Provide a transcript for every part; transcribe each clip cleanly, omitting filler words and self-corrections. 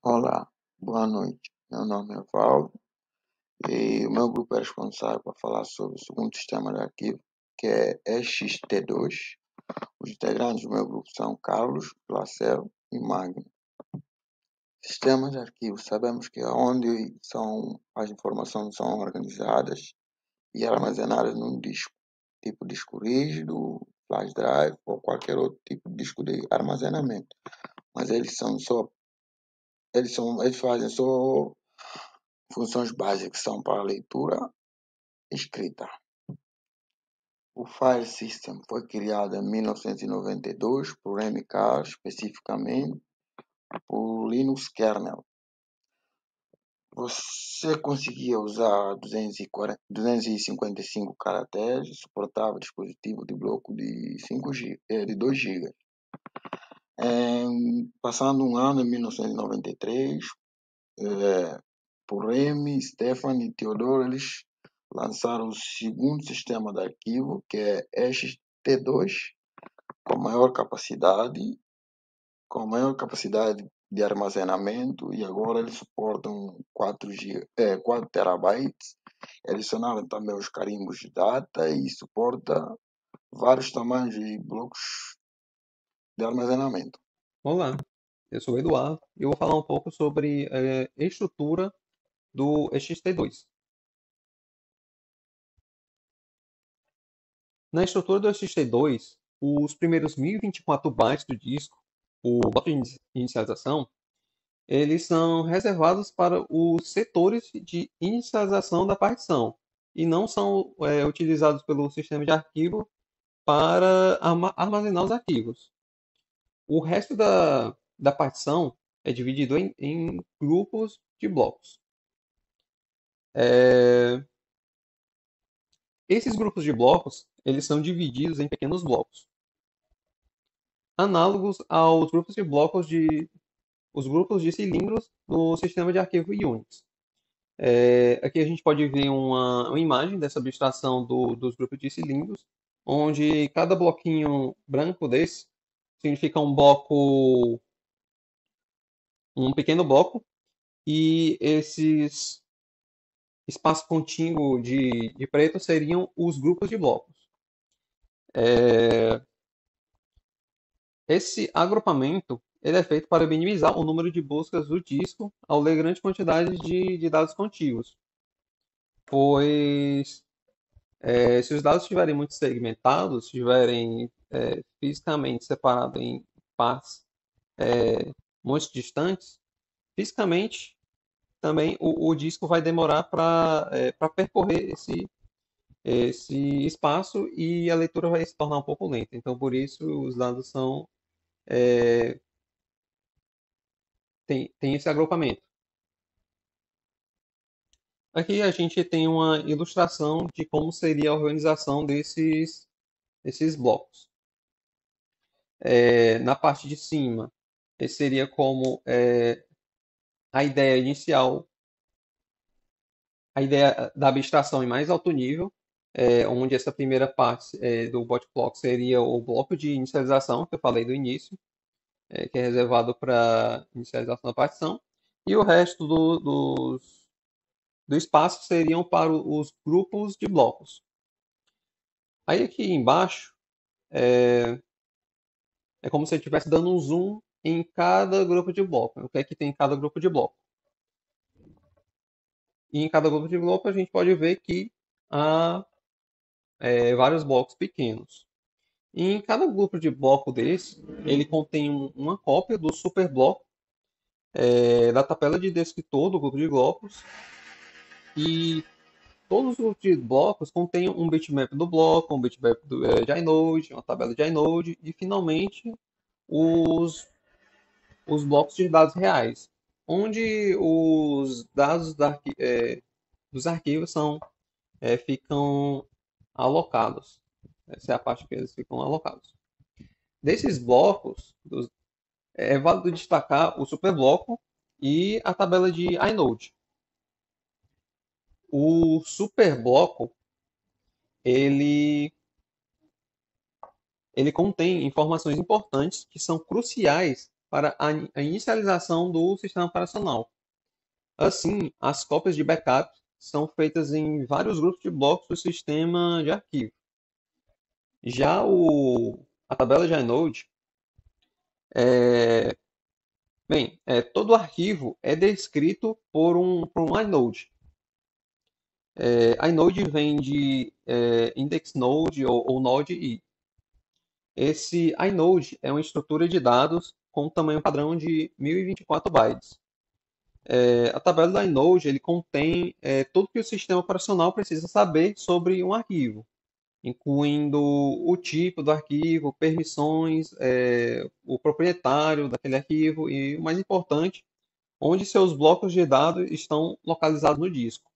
Olá, boa noite. Meu nome é Valdo e o meu grupo é responsável por falar sobre o segundo sistema de arquivo, que é EXT2. Os integrantes do meu grupo são Carlos, Placel e Magno. Sistemas de arquivo, sabemos que é onde as informações são organizadas e armazenadas num disco, tipo disco rígido, flash drive ou qualquer outro tipo de disco de armazenamento. Mas eles fazem só funções básicas, são para leitura e escrita. O File System foi criado em 1992 por MK, especificamente por Linux Kernel. Você conseguia usar 255 caracteres, suportava dispositivo de bloco de 2 GB. Passando um ano, em 1993, por Remy, Stefan e Theodore, eles lançaram o segundo sistema de arquivo, que é EXT2, com maior capacidade de armazenamento, e agora eles suportam 4 terabytes. Adicionaram também os carimbos de data e suporta vários tamanhos de blocos de armazenamento. Olá, eu sou o Eduardo e eu vou falar um pouco sobre a estrutura do ext2. Na estrutura do ext2, os primeiros 1024 bytes do disco, o bloco de inicialização, eles são reservados para os setores de inicialização da partição e não são utilizados pelo sistema de arquivo para armazenar os arquivos. O resto da partição é dividido em grupos de blocos. Esses grupos de blocos, eles são divididos em pequenos blocos, análogos aos os grupos de cilindros do sistema de arquivo Unix. Aqui a gente pode ver uma imagem dessa abstração dos grupos de cilindros, onde cada bloquinho branco desse significa um pequeno bloco, e esses espaço contíguo de preto seriam os grupos de blocos. Esse agrupamento ele é feito para minimizar o número de buscas do disco ao ler grande quantidade de dados contíguos, pois se os dados estiverem muito segmentados, estiverem fisicamente separados em partes muito distantes, fisicamente também o disco vai demorar para percorrer esse espaço e a leitura vai se tornar um pouco lenta. Então, por isso, os dados tem esse agrupamento. Aqui a gente tem uma ilustração de como seria a organização desses blocos. Na parte de cima, esse seria como a ideia inicial, a ideia da abstração em mais alto nível, onde essa primeira parte do bot clock seria o bloco de inicialização, que eu falei do início, que é reservado para inicialização da partição, e o resto do espaço seriam para os grupos de blocos. Aí aqui embaixo é como se eu estivesse dando um zoom em cada grupo de bloco. O que é que tem em cada grupo de bloco? E em cada grupo de bloco a gente pode ver que há vários blocos pequenos. E em cada grupo de bloco desse, ele contém uma cópia do superbloco da tabela de descritor do grupo de blocos, e todos os grupos de blocos contêm um bitmap do bloco, um bitmap de inode, uma tabela de inode e, finalmente, os, os blocos de dados reais, onde os dados dos arquivos ficam alocados. Essa é a parte que eles ficam alocados. Desses blocos, é válido destacar o superbloco e a tabela de inode. O superbloco ele contém informações importantes que são cruciais para a inicialização do sistema operacional. Assim, as cópias de backup são feitas em vários grupos de blocos do sistema de arquivo. Já a tabela de inode, é, todo arquivo é descrito por um inode. Inode vem de index node ou node i. Esse inode é uma estrutura de dados com tamanho padrão de 1024 bytes. A tabela do inode ele contém tudo que o sistema operacional precisa saber sobre um arquivo, incluindo o tipo do arquivo, permissões, o proprietário daquele arquivo e, o mais importante, onde seus blocos de dados estão localizados no disco.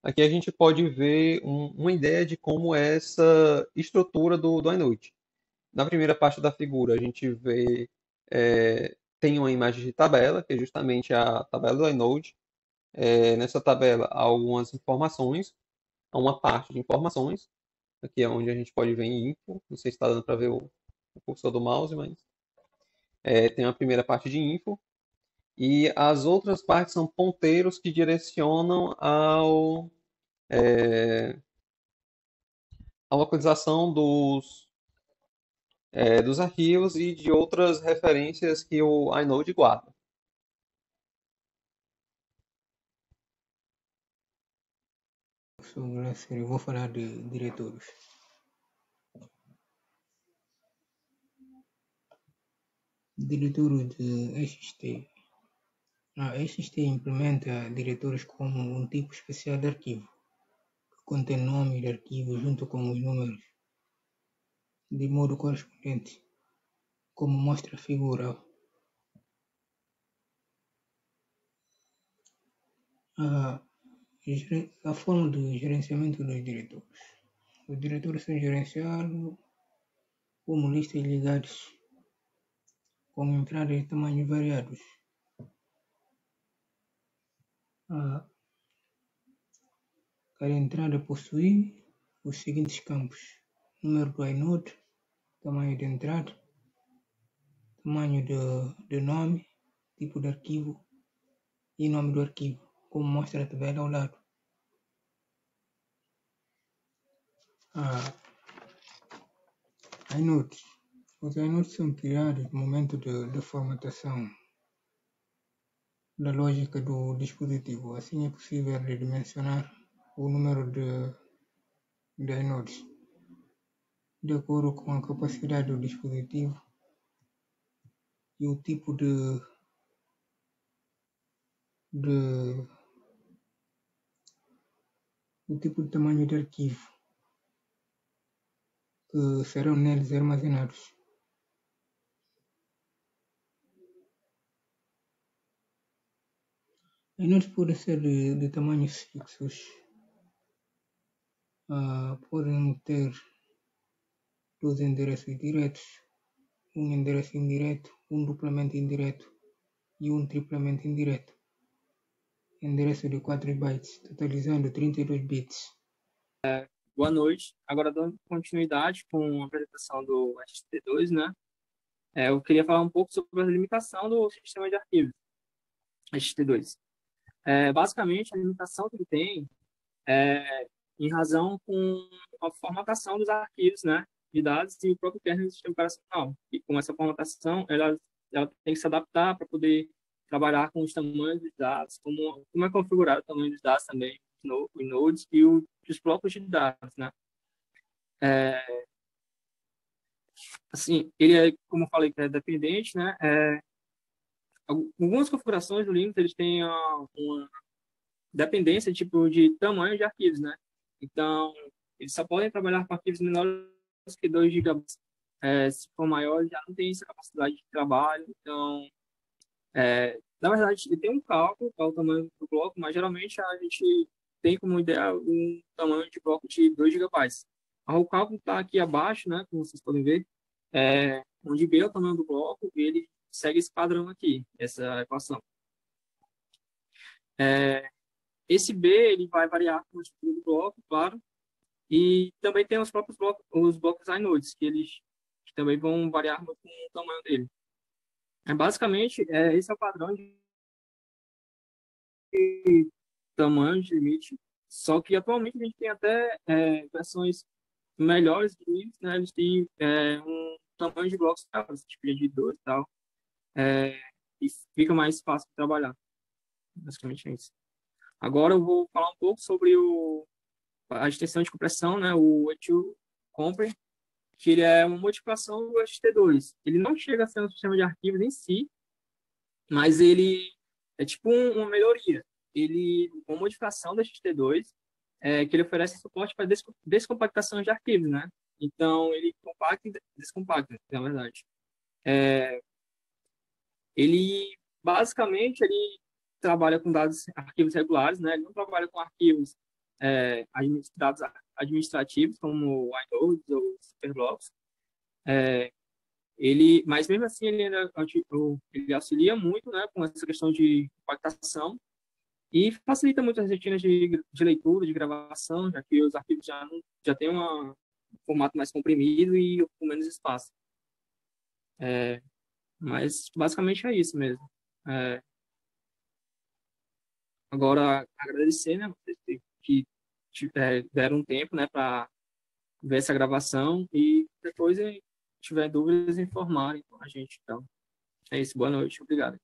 Aqui a gente pode ver uma ideia de como é essa estrutura do inode. Na primeira parte da figura, a gente vê, tem uma imagem de tabela, que é justamente a tabela do inode. Nessa tabela há algumas informações, há uma parte de informações, aqui é onde a gente pode ver em info, não sei se está dando para ver o cursor do mouse, mas tem a primeira parte de info, e as outras partes são ponteiros que direcionam à localização dos arquivos e de outras referências que o inode guarda. Eu vou falar de diretórios. Diretório de XT. A XT implementa diretórios como um tipo especial de arquivo, que contém nome de arquivo junto com os números de modo correspondente, como mostra a figura. A forma de gerenciamento dos diretórios. Os diretórios são gerenciados como listas ligadas com entradas de tamanhos variados. Cada entrada possui os seguintes campos: número do inode, tamanho de entrada, tamanho de nome, tipo de arquivo e nome do arquivo, como mostra a tabela ao lado. Inodes. Os inodes são criados no momento de formatação da lógica do dispositivo. Assim é possível redimensionar o número de inodes de acordo com a capacidade do dispositivo e o tipo de tamanho de arquivo que serão neles armazenados. Inodes podem ser de tamanhos fixos, podem ter 2 endereços diretos, um endereço indireto, um duplamente indireto e um triplamente indireto. Endereço de 4 bytes, totalizando 32 bits. Boa noite. Agora, dando continuidade com a apresentação do ST2, né? Eu queria falar um pouco sobre a limitação do sistema de arquivos ST2. Basicamente, a limitação que ele tem é em razão com a formatação dos arquivos, né, de dados e o próprio kernel do sistema operacional. E com essa formatação, ela tem que se adaptar para poder trabalhar com os tamanhos dos dados, como é configurado o tamanho dos dados também, os nodes e os blocos de dados, né? Assim, ele é, como eu falei, que é dependente, né? Algumas configurações do Linux, eles têm uma dependência tipo de tamanho de arquivos, né? Então, eles só podem trabalhar com arquivos menores que 2 GB. Se for maior, já não tem essa capacidade de trabalho. Então, na verdade, ele tem um cálculo para o tamanho do bloco, mas geralmente a gente tem como ideia um tamanho de bloco de 2 GB. O cálculo está aqui abaixo, né? Como vocês podem ver, onde B é o tamanho do bloco, ele segue esse padrão aqui, essa equação. Esse B ele vai variar com a estrutura do bloco, claro, e também tem os próprios blocos, os blocos inodes, que eles que também vão variar muito com o tamanho dele. Basicamente, esse é o padrão de tamanho de limite, só que atualmente a gente tem até versões melhores de limites, né? Eles têm um tamanho de blocos maiores, tipo de 2 e tal, e fica mais fácil de trabalhar. Basicamente é isso. Agora eu vou falar um pouco sobre a extensão de compressão, né? O Etu Compre, que ele é uma modificação do HT2. Ele não chega a ser um sistema de arquivos em si, mas ele é tipo uma melhoria. Uma modificação do HT2, que ele oferece suporte para descompactação de arquivos, né? Então, ele compacta e descompacta, na verdade. Ele, basicamente, ele trabalha com dados, arquivos regulares, né? Ele não trabalha com arquivos dados administrativos, como iNodes ou Superblocks. Mas mesmo assim, ele auxilia muito, né, com essa questão de compactação e facilita muito as rotinas de leitura, de gravação, já que os arquivos já têm um formato mais comprimido e com menos espaço. Mas basicamente é isso mesmo. Agora, agradecer, né, vocês que deram um tempo, né, para ver essa gravação e depois, se tiver dúvidas, informarem a gente. Então, é isso. Boa noite. Obrigado.